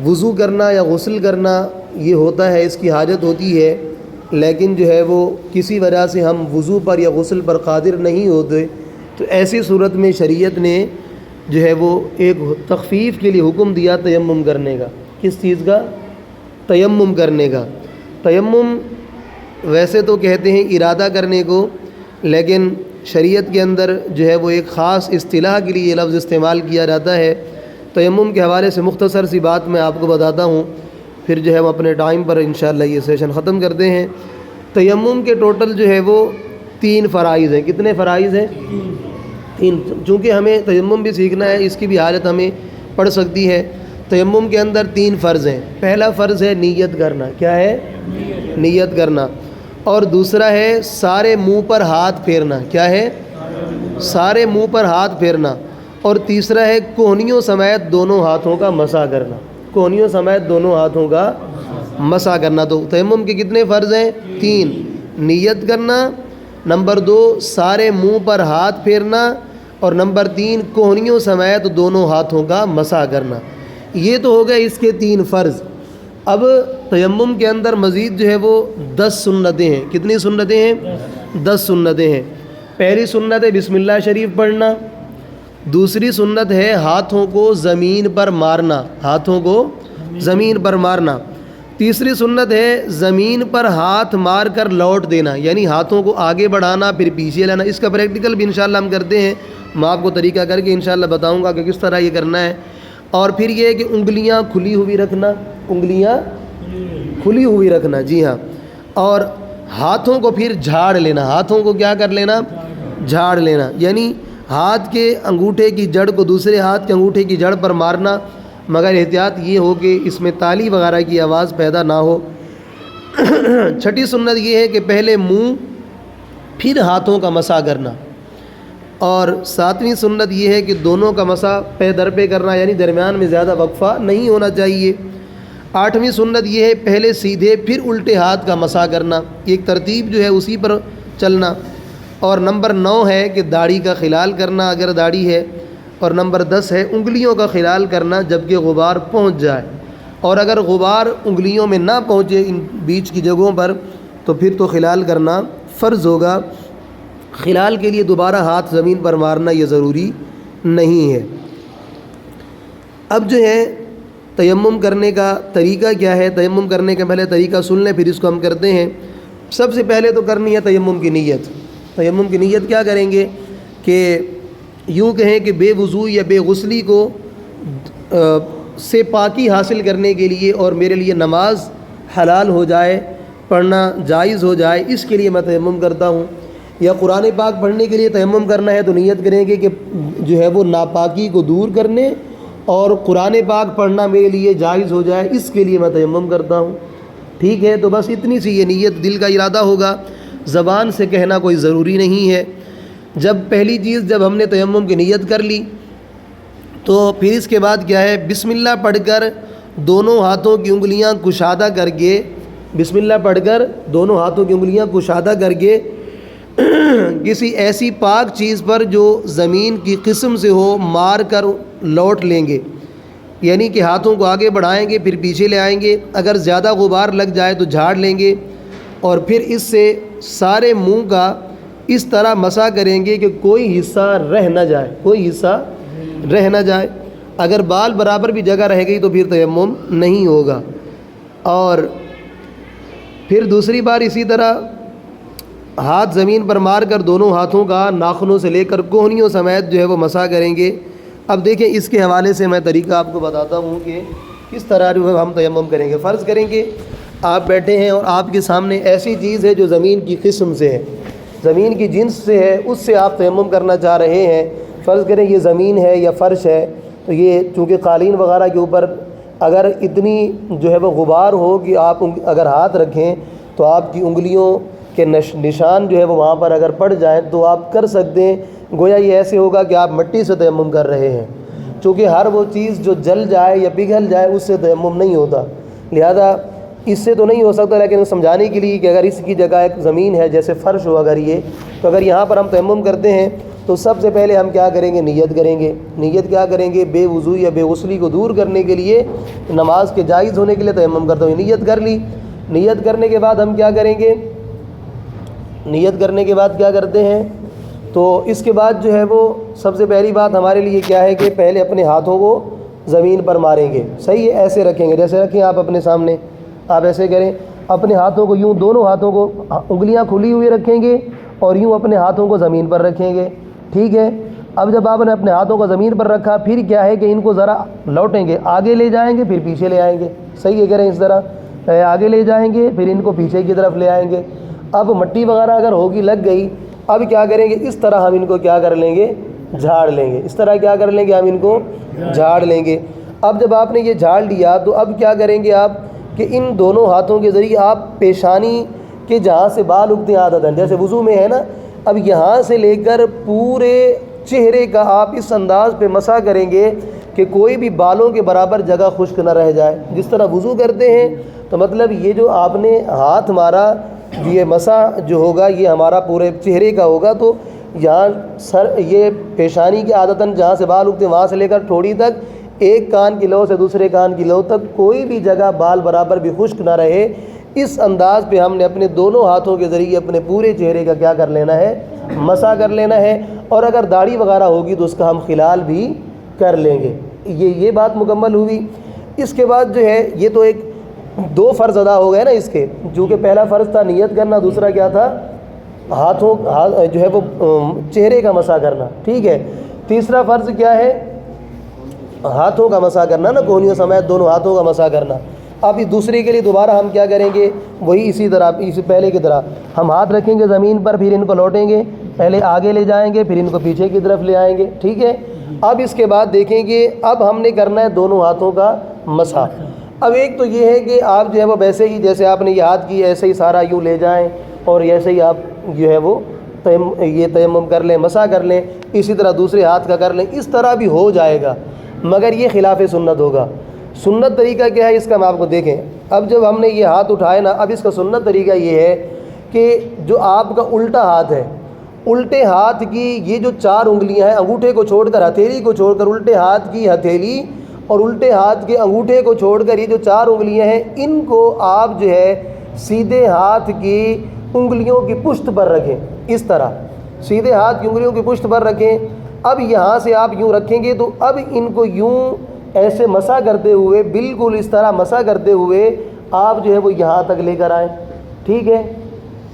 وضو کرنا یا غسل کرنا یہ ہوتا ہے، اس کی حاجت ہوتی ہے، لیکن جو ہے وہ کسی وجہ سے ہم وضو پر یا غسل پر قادر نہیں ہوتے، تو ایسی صورت میں شریعت نے جو ہے وہ ایک تخفیف کے لیے حکم دیا تیمم کرنے کا۔ کس چیز کا؟ تیمم کرنے کا۔ تیمم ویسے تو کہتے ہیں ارادہ کرنے کو، لیکن شریعت کے اندر جو ہے وہ ایک خاص اصطلاح کے لیے یہ لفظ استعمال کیا جاتا ہے۔ تیمم کے حوالے سے مختصر سی بات میں آپ کو بتاتا ہوں، پھر جو ہے ہم اپنے ٹائم پر انشاءاللہ یہ سیشن ختم کرتے ہیں۔ تیمم کے ٹوٹل جو ہے وہ 3 فرائض ہیں۔ کتنے فرائض ہیں؟ 3۔ چونکہ ہمیں تیمم بھی سیکھنا ہے، اس کی بھی حالت ہمیں پڑ سکتی ہے۔ تیمم کے اندر 3 فرض ہیں۔ پہلا فرض ہے نیت کرنا۔ کیا ہے؟ نیت کرنا۔ اور دوسرا ہے سارے منہ پر ہاتھ پھیرنا۔ کیا ہے؟ سارے منہ پر ہاتھ پھیرنا۔ اور تیسرا ہے کوہنیوں سمیت دونوں ہاتھوں کا مسح کرنا۔ کوہنیوں سمیت دونوں ہاتھوں کا مسح کرنا۔ تو تیمم کے کتنے فرض ہیں؟ 3۔ نیت کرنا، نمبر 2 سارے منہ پر ہاتھ پھیرنا، اور نمبر 3 کوہنیوں سمیت دونوں ہاتھوں کا مسح کرنا۔ یہ تو ہو گئے اس کے 3 فرض۔ اب تیمم کے اندر مزید جو ہے وہ 10 سنتیں ہیں۔ کتنی سنتیں ہیں؟ 10 سنتیں ہیں۔ پہلی سنت ہے بسم اللہ شریف پڑھنا۔ دوسری سنت ہے ہاتھوں کو زمین پر مارنا۔ ہاتھوں کو زمین پر مارنا۔ تیسری سنت ہے زمین پر ہاتھ مار کر لوٹ دینا، یعنی ہاتھوں کو آگے بڑھانا پھر پیچھے لانا۔ اس کا پریکٹیکل بھی انشاءاللہ ہم کرتے ہیں، میں آپ کو طریقہ کر کے انشاءاللہ بتاؤں گا کہ کس طرح یہ کرنا ہے۔ اور پھر یہ ہے کہ انگلیاں کھلی ہوئی رکھنا، انگلیاں کھلی ہوئی رکھنا، جی ہاں۔ اور ہاتھوں کو پھر جھاڑ لینا۔ ہاتھوں کو کیا کر لینا؟ جھاڑ لینا، یعنی ہاتھ کے انگوٹھے کی جڑ کو دوسرے ہاتھ کے انگوٹھے کی جڑ پر مارنا، مگر احتیاط یہ ہو کہ اس میں تالی وغیرہ کی آواز پیدا نہ ہو۔ چھٹی سنت یہ ہے کہ پہلے منہ پھر ہاتھوں کا مسح کرنا۔ اور 7ویں سنت یہ ہے کہ دونوں کا مسح پے در پہ کرنا، یعنی درمیان میں زیادہ وقفہ نہیں ہونا چاہیے۔ 8ویں سنت یہ ہے پہلے سیدھے پھر الٹے ہاتھ کا مسح کرنا، ایک ترتیب جو ہے اسی پر چلنا۔ اور نمبر 9 ہے کہ داڑھی کا خلال کرنا اگر داڑھی ہے، اور نمبر 10 ہے انگلیوں کا خلال کرنا جبکہ غبار پہنچ جائے، اور اگر غبار انگلیوں میں نہ پہنچے ان بیچ کی جگہوں پر تو پھر تو خلال کرنا فرض ہوگا۔ خلال کے لیے دوبارہ ہاتھ زمین پر مارنا یہ ضروری نہیں ہے۔ اب جو ہے تیمم کرنے کا طریقہ کیا ہے؟ تیمم کرنے کے پہلے طریقہ سن لیں، پھر اس کو ہم کرتے ہیں۔ سب سے پہلے تو کرنی ہے تیمم کی نیت۔ تیمم کی نیت کیا کریں گے کہ یوں کہیں کہ بے وضو یا بے غسلی کو سے پاکی حاصل کرنے کے لیے اور میرے لیے نماز حلال ہو جائے، پڑھنا جائز ہو جائے، اس کے لیے میں تیمم کرتا ہوں۔ یا قرآن پاک پڑھنے کے لیے تیمم کرنا ہے تو نیت کریں گے کہ جو ہے وہ ناپاکی کو دور کرنے اور قرآن پاک پڑھنا میرے لیے جائز ہو جائے، اس کے لیے میں تیمم کرتا ہوں۔ ٹھیک ہے، تو بس اتنی سی یہ نیت دل کا ارادہ ہوگا، زبان سے کہنا کوئی ضروری نہیں ہے۔ جب پہلی چیز جب ہم نے تیمم کی نیت کر لی تو پھر اس کے بعد کیا ہے؟ بسم اللہ پڑھ کر دونوں ہاتھوں کی انگلیاں کشادہ کر کے، بسم اللہ پڑھ کر دونوں ہاتھوں کی انگلیاں کشادہ کر کے کسی ایسی پاک چیز پر جو زمین کی قسم سے ہو مار کر لوٹ لیں گے، یعنی کہ ہاتھوں کو آگے بڑھائیں گے پھر پیچھے لے آئیں گے، اگر زیادہ غبار لگ جائے تو جھاڑ لیں گے، اور پھر اس سے سارے منہ کا اس طرح مسح کریں گے کہ کوئی حصہ رہ نہ جائے، کوئی حصہ رہ نہ جائے۔ اگر بال برابر بھی جگہ رہ گئی تو پھر تیمم نہیں ہوگا۔ اور پھر دوسری بار اسی طرح ہاتھ زمین پر مار کر دونوں ہاتھوں کا ناخنوں سے لے کر کوہنیوں سمیت جو ہے وہ مسح کریں گے۔ اب دیکھیں اس کے حوالے سے میں طریقہ آپ کو بتاتا ہوں کہ کس طرح جو ہے ہم تیمم کریں گے۔ فرض کریں کہ آپ بیٹھے ہیں اور آپ کے سامنے ایسی چیز ہے جو زمین کی قسم سے ہے، زمین کی جنس سے ہے، اس سے آپ تیمم کرنا چاہ رہے ہیں۔ فرض کریں یہ زمین ہے یا فرش ہے، تو یہ چونکہ قالین وغیرہ کے اوپر اگر اتنی جو ہے وہ غبار ہو کہ آپ اگر ہاتھ رکھیں تو آپ کی انگلیوں کے نشان جو ہے وہ وہاں پر اگر پڑ جائیں تو آپ کر سکتے ہیں، گویا یہ ایسے ہوگا کہ آپ مٹی سے تیمم کر رہے ہیں، چونکہ ہر وہ چیز جو جل جائے یا پگھل جائے اس سے تیمم نہیں ہوتا، لہذا اس سے تو نہیں ہو سکتا، لیکن سمجھانے کے لیے کہ اگر اس کی جگہ ایک زمین ہے جیسے فرش ہو اگر یہ، تو اگر یہاں پر ہم تیمم کرتے ہیں تو سب سے پہلے ہم کیا کریں گے؟ نیت کریں گے۔ نیت کیا کریں گے؟ بے وضو یا بے غسلی کو دور کرنے کے لیے، نماز کے جائز ہونے کے لیے تیمم کرتا ہوں، نیت کر لی۔ نیت کرنے کے بعد ہم کیا کریں گے؟ نیت کرنے کے بعد کیا کرتے ہیں؟ تو اس کے بعد جو ہے وہ سب سے پہلی بات ہمارے لیے کیا ہے کہ پہلے اپنے ہاتھوں کو زمین پر ماریں گے، صحیح ہے؟ ایسے رکھیں گے، جیسے رکھیں آپ اپنے سامنے، آپ ایسے کریں، اپنے ہاتھوں کو یوں، دونوں ہاتھوں کو انگلیاں کھلی ہوئی رکھیں گے اور یوں اپنے ہاتھوں کو زمین پر رکھیں گے، ٹھیک ہے؟ اب جب آپ نے اپنے ہاتھوں کو زمین پر رکھا، پھر کیا ہے کہ ان کو ذرا لوٹیں گے، آگے لے جائیں گے پھر پیچھے لے آئیں گے، صحیح ہے؟ کریں اس طرح، آگے لے جائیں گے پھر ان کو پیچھے کی طرف لے آئیں گے۔ اب مٹی وغیرہ اگر ہوگی، لگ گئی، اب کیا کریں گے؟ اس طرح ہم ان کو کیا کر لیں گے؟ جھاڑ لیں گے۔ اس طرح کیا کر لیں گے؟ ہم ان کو جھاڑ لیں گے۔ اب جب آپ نے یہ جھاڑ لیا تو اب کیا کریں گے آپ کہ ان دونوں ہاتھوں کے ذریعے آپ پیشانی کے جہاں سے بال اگتے ہیں عادتاً، جیسے وضو میں ہے نا، اب یہاں سے لے کر پورے چہرے کا آپ اس انداز پہ مسح کریں گے کہ کوئی بھی بالوں کے برابر جگہ خشک نہ رہ جائے۔ جس طرح وضو کرتے ہیں تو مطلب یہ جو آپ نے ہاتھ مارا، یہ مسح جو ہوگا یہ ہمارا پورے چہرے کا ہوگا، تو یہاں سر، یہ پیشانی کے عادتاً جہاں سے بال اگتے ہیں وہاں سے لے کر ٹھوڑی تک، ایک کان کی لو سے دوسرے کان کی لو تک کوئی بھی جگہ بال برابر بھی خشک نہ رہے، اس انداز پہ ہم نے اپنے دونوں ہاتھوں کے ذریعے اپنے پورے چہرے کا کیا کر لینا ہے؟ مسح کر لینا ہے۔ اور اگر داڑھی وغیرہ ہوگی تو اس کا ہم خلال بھی کر لیں گے۔ یہ بات مکمل ہوئی۔ اس کے بعد جو ہے یہ تو ایک دو فرض ادا ہو گئے نا اس کے، جو کہ پہلا فرض تھا نیت کرنا، دوسرا کیا تھا؟ ہاتھوں جو ہے وہ چہرے کا مسح کرنا، ٹھیک ہے؟ تیسرا فرض کیا ہے؟ ہاتھوں کا مسح کرنا نا، کونیوں سمیت دونوں ہاتھوں کا مسح کرنا۔ اب اس دوسرے کے لیے دوبارہ ہم کیا کریں گے؟ وہی اسی طرح، اسی پہلے کی طرح ہم ہاتھ رکھیں گے زمین پر، پھر ان کو لوٹیں گے، پہلے آگے لے جائیں گے پھر ان کو پیچھے کی طرف لے آئیں گے، ٹھیک ہے؟ اب اس کے بعد دیکھیں گے اب ہم نے کرنا ہے دونوں ہاتھوں کا مسح۔ اب ایک تو یہ ہے کہ آپ جو ہے وہ ویسے ہی جیسے آپ نے یہ ہاتھ کی ایسے ہی سارا یوں لے جائیں اور ایسے ہی آپ جو ہے وہ یہ تیمم کر لیں، مسح کر لیں، اسی طرح دوسرے ہاتھ کا کر لیں، اس طرح بھی ہو جائے گا، مگر یہ خلاف سنت ہوگا۔ سنت طریقہ کیا ہے اس کا؟ میں آپ کو دیکھیں، اب جب ہم نے یہ ہاتھ اٹھائے نا، اب اس کا سنت طریقہ یہ ہے کہ جو آپ کا الٹا ہاتھ ہے، الٹے ہاتھ کی یہ جو چار انگلیاں ہیں، انگوٹھے کو چھوڑ کر، ہتھیلی کو چھوڑ کر، الٹے ہاتھ کی ہتھیلی اور الٹے ہاتھ کے انگوٹھے کو چھوڑ کر یہ جو چار انگلیاں ہیں، ان کو آپ جو ہے سیدھے ہاتھ کی انگلیوں کی پشت پر رکھیں، اس طرح سیدھے ہاتھ کی انگلیوں کی پشت پر رکھیں۔ اب یہاں سے آپ یوں رکھیں گے تو اب ان کو یوں ایسے مسح کرتے ہوئے، بالکل اس طرح مسح کرتے ہوئے آپ جو ہے وہ یہاں تک لے کر آئیں، ٹھیک ہے؟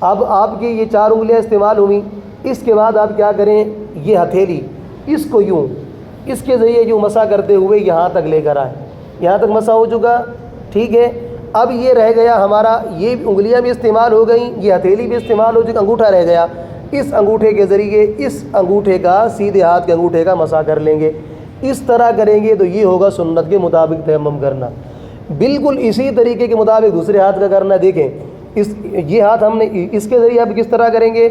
اب آپ کی یہ چار انگلیاں استعمال ہوئیں۔ اس کے بعد آپ کیا کریں؟ یہ ہتھیلی اس کو یوں، اس کے ذریعے یوں مسح کرتے ہوئے یہاں تک لے کر آئیں، یہاں تک مسح ہو چکا، ٹھیک ہے؟ اب یہ رہ گیا ہمارا، یہ انگلیاں بھی استعمال ہو گئیں، یہ ہتھیلی بھی استعمال ہو چکی، انگوٹھا رہ گیا۔ اس انگوٹھے کے ذریعے اس انگوٹھے کا، سیدھے ہاتھ کے انگوٹھے کا مسح کر لیں گے۔ اس طرح کریں گے تو یہ ہوگا سنت کے مطابق تیمم کرنا۔ بالکل اسی طریقے کے مطابق دوسرے ہاتھ کا کرنا۔ دیکھیں یہ ہاتھ ہم نے اس کے ذریعے اب کس طرح کریں گے؟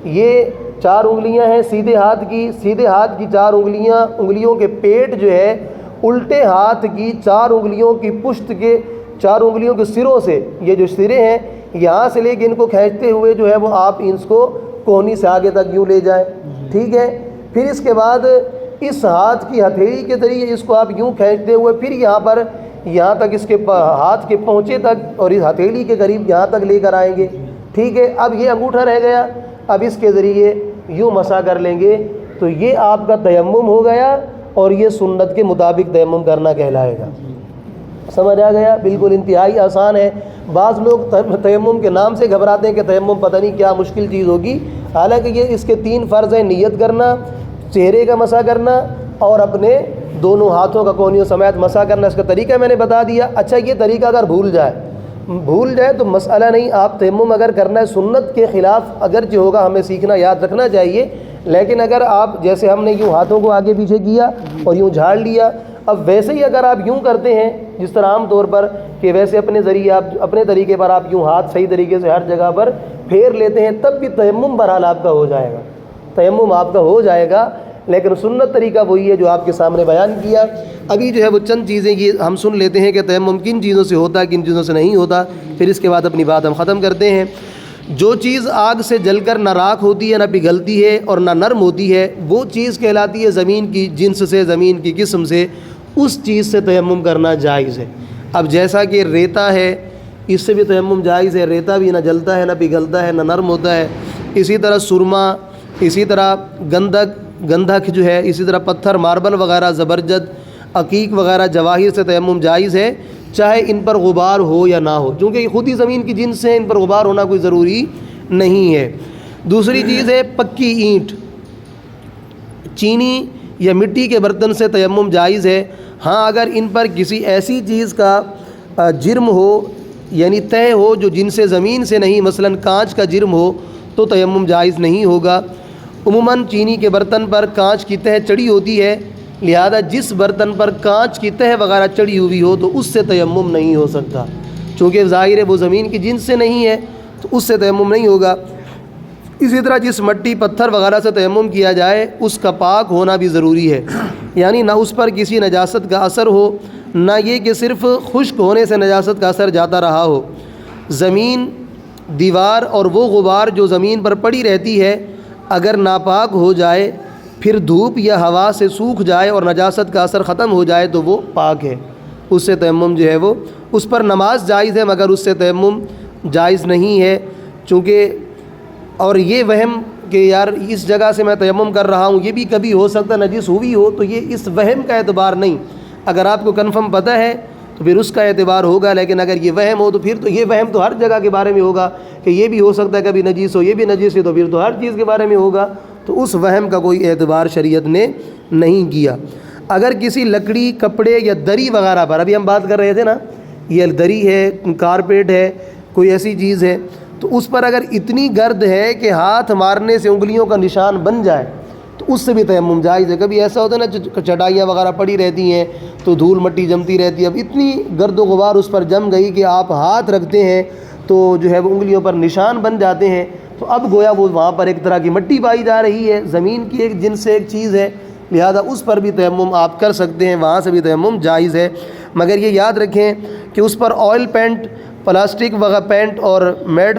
یہ چار انگلیاں ہیں سیدھے ہاتھ کی، سیدھے ہاتھ کی چار انگلیاں، انگلیوں کے پیٹ جو ہے الٹے ہاتھ کی چار انگلیوں کی پشت کے، چار انگلیوں کے سروں سے، یہ جو سرے ہیں یہاں سے لے کے ان کو کھینچتے ہوئے جو ہے وہ آپ اس کو کونی سے آگے تک یوں لے جائیں، ٹھیک ہے؟ پھر اس کے بعد اس ہاتھ کی ہتھیلی کے ذریعے اس کو آپ یوں کھینچتے ہوئے پھر یہاں پر، یہاں تک اس کے ہاتھ کے پہنچے تک اور اس ہتھیلی کے قریب یہاں تک لے کر آئیں گے، ٹھیک ہے؟ اب یہ انگوٹھا رہ گیا، اب اس کے ذریعے یوں مسح کر لیں گے تو یہ آپ کا تیمم ہو گیا اور یہ سنت کے مطابق تیمم کرنا کہلائے گا۔ سمجھ آ گیا؟ بالکل انتہائی آسان ہے۔ بعض لوگ تیمم کے نام سے گھبراتے ہیں کہ تیمم پتہ نہیں کیا مشکل چیز ہوگی، حالانکہ یہ اس کے تین فرض ہیں: نیت کرنا، چہرے کا مسح کرنا اور اپنے دونوں ہاتھوں کا کونیوں سمیت مسح کرنا۔ اس کا طریقہ میں نے بتا دیا۔ اچھا یہ طریقہ اگر بھول جائے تو مسئلہ نہیں، آپ تیمم اگر کرنا ہے سنت کے خلاف اگرچہ ہوگا، ہمیں سیکھنا یاد رکھنا چاہیے، لیکن اگر آپ جیسے ہم نے یوں ہاتھوں کو آگے پیچھے کیا اور یوں جھاڑ لیا، اب ویسے ہی اگر آپ یوں کرتے ہیں جس طرح عام طور پر کہ ویسے اپنے ذریعے آپ اپنے طریقے پر آپ یوں ہاتھ صحیح طریقے سے ہر جگہ پر پھیر لیتے ہیں، تب بھی تیمم بہرحال آپ کا ہو جائے گا، تیمم آپ کا ہو جائے گا، لیکن سنت طریقہ وہی ہے جو آپ کے سامنے بیان کیا۔ ابھی جو ہے وہ چند چیزیں یہ ہم سن لیتے ہیں کہ تیمم کن چیزوں سے ہوتا ہے، کن چیزوں سے نہیں ہوتا، پھر اس کے بعد اپنی بات ہم ختم کرتے ہیں۔ جو چیز آگ سے جل کر نہ راکھ ہوتی ہے نہ پگھلتی ہے اور نہ نرم ہوتی ہے وہ چیز کہلاتی ہے زمین کی جنس سے، زمین کی قسم سے، اس چیز سے تیمم کرنا جائز ہے۔ اب جیسا کہ ریتا ہے اس سے بھی تیمم جائز ہے، ریتا بھی نہ جلتا ہے نہ پگھلتا ہے نہ نرم ہوتا ہے، اسی طرح سرما، اسی طرح گندھک جو ہے، اسی طرح پتھر ماربل وغیرہ، زبرجد، عقیق وغیرہ جواہر سے تیمم جائز ہے، چاہے ان پر غبار ہو یا نہ ہو، کیونکہ یہ خود ہی زمین کی جنس سے ان پر غبار ہونا کوئی ضروری نہیں ہے۔ دوسری چیز ہے پکی اینٹ، چینی یا مٹی کے برتن سے تیمم جائز ہے۔ ہاں اگر ان پر کسی ایسی چیز کا جرم ہو یعنی طے ہو جو جن سے زمین سے نہیں، مثلا کانچ کا جرم ہو تو تیمم جائز نہیں ہوگا۔ عموماً چینی کے برتن پر کانچ کی تہ چڑھی ہوتی ہے، لہذا جس برتن پر کانچ کی تہ وغیرہ چڑھی ہوئی ہو تو اس سے تیمم نہیں ہو سکتا، چونکہ ظاہر ہے وہ زمین کی جنس سے نہیں ہے تو اس سے تیمم نہیں ہوگا۔ اسی طرح جس مٹی پتھر وغیرہ سے تیمم کیا جائے اس کا پاک ہونا بھی ضروری ہے، یعنی نہ اس پر کسی نجاست کا اثر ہو، نہ یہ کہ صرف خشک ہونے سے نجاست کا اثر جاتا رہا ہو۔ زمین، دیوار اور وہ غبار جو زمین پر پڑی رہتی ہے اگر ناپاک ہو جائے، پھر دھوپ یا ہوا سے سوکھ جائے اور نجاست کا اثر ختم ہو جائے تو وہ پاک ہے، اس سے تیمم جو ہے وہ، اس پر نماز جائز ہے مگر اس سے تیمم جائز نہیں ہے، چونکہ اور یہ وہم کہ یار اس جگہ سے میں تیمم کر رہا ہوں یہ بھی کبھی ہو سکتا ہے نجس ہوئی ہو، تو یہ اس وہم کا اعتبار نہیں، اگر آپ کو کنفرم پتہ ہے تو پھر اس کا اعتبار ہوگا، لیکن اگر یہ وہم ہو تو پھر تو یہ وہم تو ہر جگہ کے بارے میں ہوگا کہ یہ بھی ہو سکتا ہے کبھی نجس ہو، یہ بھی نجس ہے، تو پھر تو ہر چیز کے بارے میں ہوگا، تو اس وہم کا کوئی اعتبار شریعت نے نہیں کیا۔ اگر کسی لکڑی، کپڑے یا دری وغیرہ پر، ابھی ہم بات کر رہے تھے نا، یہ دری ہے، کارپیٹ ہے، کوئی ایسی چیز ہے، تو اس پر اگر اتنی گرد ہے کہ ہاتھ مارنے سے انگلیوں کا نشان بن جائے تو اس سے بھی تیمم جائز ہے۔ کبھی ایسا ہوتا ہے نا چٹائیاں وغیرہ پڑی رہتی ہیں تو دھول مٹی جمتی رہتی ہے، اب اتنی گرد و غبار اس پر جم گئی کہ آپ ہاتھ رکھتے ہیں تو جو ہے وہ انگلیوں پر نشان بن جاتے ہیں، تو اب گویا وہ وہاں پر ایک طرح کی مٹی پائی جا رہی ہے، زمین کی ایک جنس سے ایک چیز ہے، لہذا اس پر بھی تیمم آپ کر سکتے ہیں، وہاں سے بھی تیمم جائز ہے، مگر یہ یاد رکھیں کہ اس پر آئل پینٹ، پلاسٹک وغیرہ پینٹ اور میٹ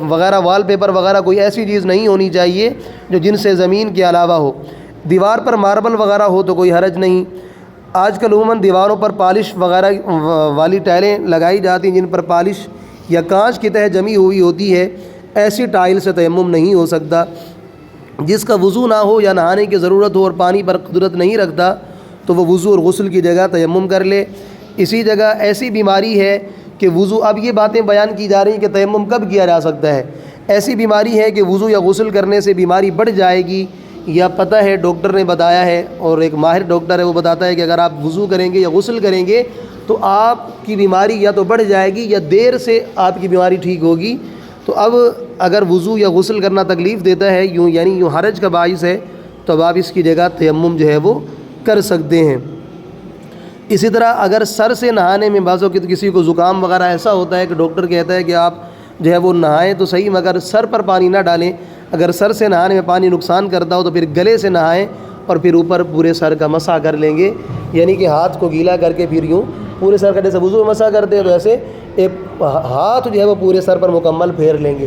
وغیرہ، وال پیپر وغیرہ کوئی ایسی چیز نہیں ہونی چاہیے جو جن سے زمین کے علاوہ ہو۔ دیوار پر ماربل وغیرہ ہو تو کوئی حرج نہیں۔ آج کل عموماً دیواروں پر پالش وغیرہ والی ٹائلیں لگائی جاتی ہیں جن پر پالش یا کانچ کی تہ جمی ہوئی ہوتی ہے، ایسی ٹائل سے تیمم نہیں ہو سکتا۔ جس کا وضو نہ ہو یا نہانے کی ضرورت ہو اور پانی پر قدرت نہیں رکھتا تو وہ وضو اور غسل کی جگہ تیمم کر لے۔ اسی جگہ ایسی بیماری ہے کہ وضو، اب یہ باتیں بیان کی جا رہی ہیں کہ تیمم کب کیا جا سکتا ہے، ایسی بیماری ہے کہ وضو یا غسل کرنے سے بیماری بڑھ جائے گی، یا پتہ ہے ڈاکٹر نے بتایا ہے، اور ایک ماہر ڈاکٹر ہے وہ بتاتا ہے کہ اگر آپ وضو کریں گے یا غسل کریں گے تو آپ کی بیماری یا تو بڑھ جائے گی یا دیر سے آپ کی بیماری ٹھیک ہوگی۔ تو اب اگر وضو یا غسل کرنا تکلیف دیتا ہے، یعنی حرج کا باعث ہے، تو اب آپ اس کی جگہ تیمم جو ہے وہ کر سکتے ہیں۔ اسی طرح اگر سر سے نہانے میں بعض اوقات کسی کو زکام وغیرہ ایسا ہوتا ہے کہ ڈاکٹر کہتا ہے کہ آپ جو ہے وہ نہائیں تو صحیح مگر سر پر پانی نہ ڈالیں، اگر سر سے نہانے میں پانی نقصان کرتا ہو تو پھر گلے سے نہائیں اور پھر اوپر پورے سر کا مسح کر لیں گے، یعنی کہ ہاتھ کو گیلا کر کے پھر یوں پورے سر کا، جیسے وضو میں مسح کرتے ہیں تو ایسے ایک ہاتھ جو ہے وہ پورے سر پر مکمل پھیر لیں گے،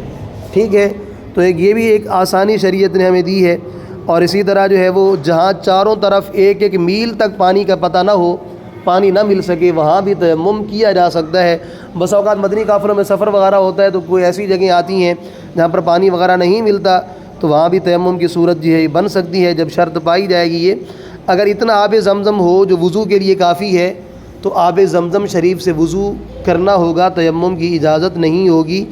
ٹھیک ہے۔ تو یہ بھی ایک آسانی شریعت نے ہمیں دی ہے۔ اور اسی طرح جو ہے وہ جہاں چاروں طرف ایک ایک میل تک پانی کا پتہ نہ ہو، پانی نہ مل سکے، وہاں بھی تیمم کیا جا سکتا ہے۔ بس اوقات مدنی قافلوں میں سفر وغیرہ ہوتا ہے تو کوئی ایسی جگہیں آتی ہیں جہاں پر پانی وغیرہ نہیں ملتا، تو وہاں بھی تیمم کی صورت جو ہے بن سکتی ہے جب شرط پائی جائے گی۔ یہ اگر اتنا آب زمزم ہو جو وضو کے لیے کافی ہے تو آب زمزم شریف سے وضو کرنا ہوگا، تیمم کی اجازت نہیں ہوگی۔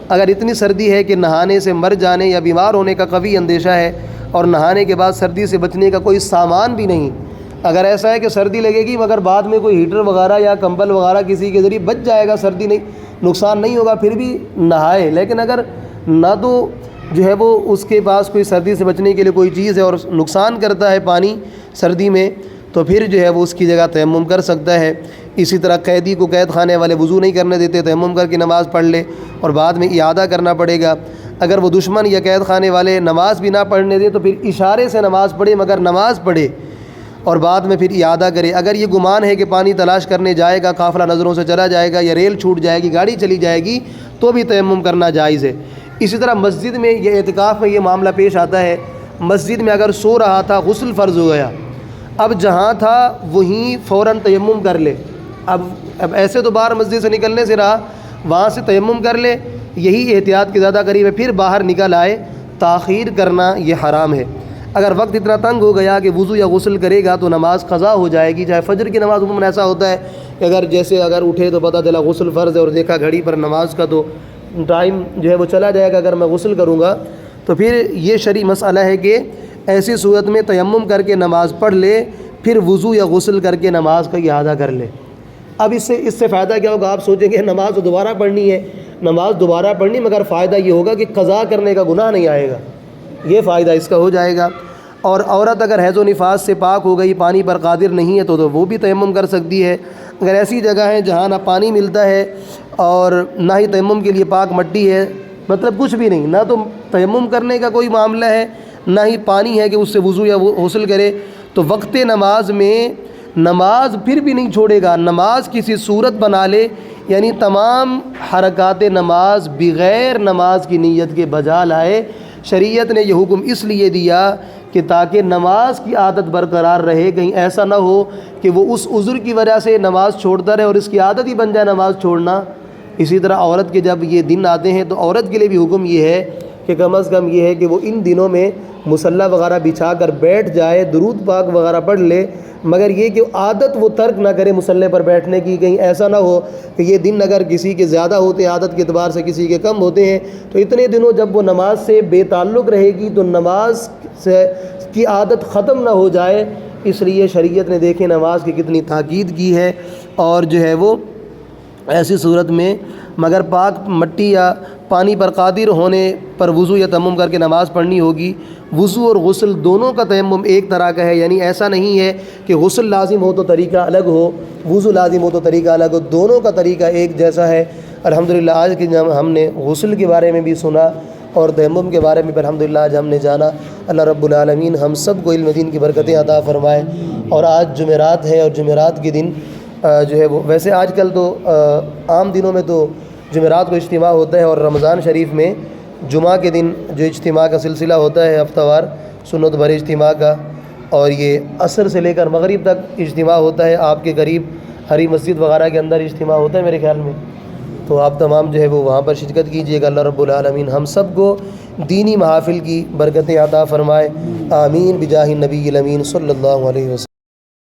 اگر اتنی سردی ہے کہ نہانے سے مر جانے یا بیمار ہونے کا قوی اندیشہ ہے اور نہانے کے بعد سردی سے بچنے کا کوئی سامان بھی نہیں، اگر ایسا ہے کہ سردی لگے گی مگر بعد میں کوئی ہیٹر وغیرہ یا کمبل وغیرہ کسی کے ذریعے بچ جائے گا، سردی نہیں، نقصان نہیں ہوگا، پھر بھی نہائے۔ لیکن اگر نہ تو جو ہے وہ اس کے پاس کوئی سردی سے بچنے کے لیے کوئی چیز ہے اور نقصان کرتا ہے پانی سردی میں، تو پھر جو ہے وہ اس کی جگہ تیمم کر سکتا ہے۔ اسی طرح قیدی کو قید خانے والے وضو نہیں کرنے دیتے، تیمم کر کے نماز پڑھ لے اور بعد میں اعادہ کرنا پڑے گا۔ اگر وہ دشمن یا قید خانے والے نماز بھی نہ پڑھنے دیں تو پھر اشارے سے نماز پڑھے، مگر نماز پڑھے اور بعد میں پھر اعادہ کرے۔ اگر یہ گمان ہے کہ پانی تلاش کرنے جائے گا، قافلہ نظروں سے چلا جائے گا یا ریل چھوٹ جائے گی، گاڑی چلی جائے گی، تو بھی تیمم کرنا جائز ہے۔ اسی طرح مسجد میں یہ اعتکاف میں یہ معاملہ پیش آتا ہے، مسجد میں اگر سو رہا تھا، غسل فرض ہو گیا، اب جہاں تھا وہیں فوراً تیمم کر لے، اب ایسے تو باہر مسجد سے نکلنے سے رہا، وہاں سے تیمم کر لے، یہی احتیاط کے زیادہ قریب ہے، پھر باہر نکل آئے، تاخیر کرنا یہ حرام ہے۔ اگر وقت اتنا تنگ ہو گیا کہ وضو یا غسل کرے گا تو نماز قضا ہو جائے گی، چاہے فجر کی نماز عموماً ایسا ہوتا ہے کہ اگر اٹھے تو پتہ چلا غسل فرض ہے اور دیکھا گھڑی پر نماز کا تو ٹائم جو ہے وہ چلا جائے گا، اگر میں غسل کروں گا تو پھر یہ شرعی مسئلہ ہے کہ ایسی صورت میں تیمم کر کے نماز پڑھ لے، پھر وضو یا غسل کر کے نماز کا اعادہ کر لے۔ اب اس سے فائدہ کیا ہوگا؟ آپ سوچیں گے نماز تو دوبارہ پڑھنی ہے، نماز دوبارہ پڑھنی، مگر فائدہ یہ ہوگا کہ قضا کرنے کا گناہ نہیں آئے گا، یہ فائدہ اس کا ہو جائے گا۔ اور عورت اگر حیض و نفاس سے پاک ہو گئی، پانی پر قادر نہیں ہے تو وہ بھی تیمم کر سکتی ہے۔ اگر ایسی جگہ ہے جہاں نہ پانی ملتا ہے اور نہ ہی تیمم کے لیے پاک مٹی ہے، مطلب کچھ بھی نہیں، نہ تو تیمم کرنے کا کوئی معاملہ ہے نہ ہی پانی ہے کہ اس سے وضو یا غسل کرے، تو وقت نماز میں نماز پھر بھی نہیں چھوڑے گا، نماز کسی صورت بنا لے، یعنی تمام حرکات نماز بغیر نماز کی نیت کے بجا لائے۔ شریعت نے یہ حکم اس لیے دیا کہ تاکہ نماز کی عادت برقرار رہے، کہیں ایسا نہ ہو کہ وہ اس عذر کی وجہ سے نماز چھوڑتا رہے اور اس کی عادت ہی بن جائے نماز چھوڑنا۔ اسی طرح عورت کے جب یہ دن آتے ہیں تو عورت کے لیے بھی حکم یہ ہے کہ کم از کم یہ ہے کہ وہ ان دنوں میں مصلی وغیرہ بچھا کر بیٹھ جائے، درود پاک وغیرہ پڑھ لے، مگر یہ کہ عادت وہ ترک نہ کرے مصلی پر بیٹھنے کی، کہیں ایسا نہ ہو کہ یہ دن اگر کسی کے زیادہ ہوتے ہیں عادت کے اعتبار سے، کسی کے کم ہوتے ہیں، تو اتنے دنوں جب وہ نماز سے بے تعلق رہے گی تو نماز سے کی عادت ختم نہ ہو جائے۔ اس لیے شریعت نے دیکھیں نماز کی کتنی تاکید کی ہے، اور جو ہے وہ ایسی صورت میں مگر پاک مٹی یا پانی پر قادر ہونے پر وضو یا تیمم کر کے نماز پڑھنی ہوگی۔ وضو اور غسل دونوں کا تیمم ایک طرح کا ہے، یعنی ایسا نہیں ہے کہ غسل لازم ہو تو طریقہ الگ ہو، وضو لازم ہو تو طریقہ الگ ہو، دونوں کا طریقہ ایک جیسا ہے۔ الحمدللہ آج کی ہم نے غسل کے بارے میں بھی سنا اور تیمم کے بارے میں بھی الحمدللہ آج ہم نے جانا۔ اللہ رب العالمین ہم سب کو علم دین کی برکتیں عطا فرمائے۔ اور آج جمعرات ہے، اور جمعرات کے دن جو ہے وہ ویسے آج کل تو عام دنوں میں تو جمعرات کو اجتماع ہوتا ہے، اور رمضان شریف میں جمعہ کے دن جو اجتماع کا سلسلہ ہوتا ہے ہفتہ وار سنت بھرے اجتماع کا، اور یہ عصر سے لے کر مغرب تک اجتماع ہوتا ہے۔ آپ کے قریب ہری مسجد وغیرہ کے اندر اجتماع ہوتا ہے میرے خیال میں، تو آپ تمام جو ہے وہ وہاں پر شرکت کیجیے گا۔ اللہ رب العالمین ہم سب کو دینی محافل کی برکتیں عطا فرمائے، آمین بجاہ النبی الامین صلی اللہ علیہ وسلم۔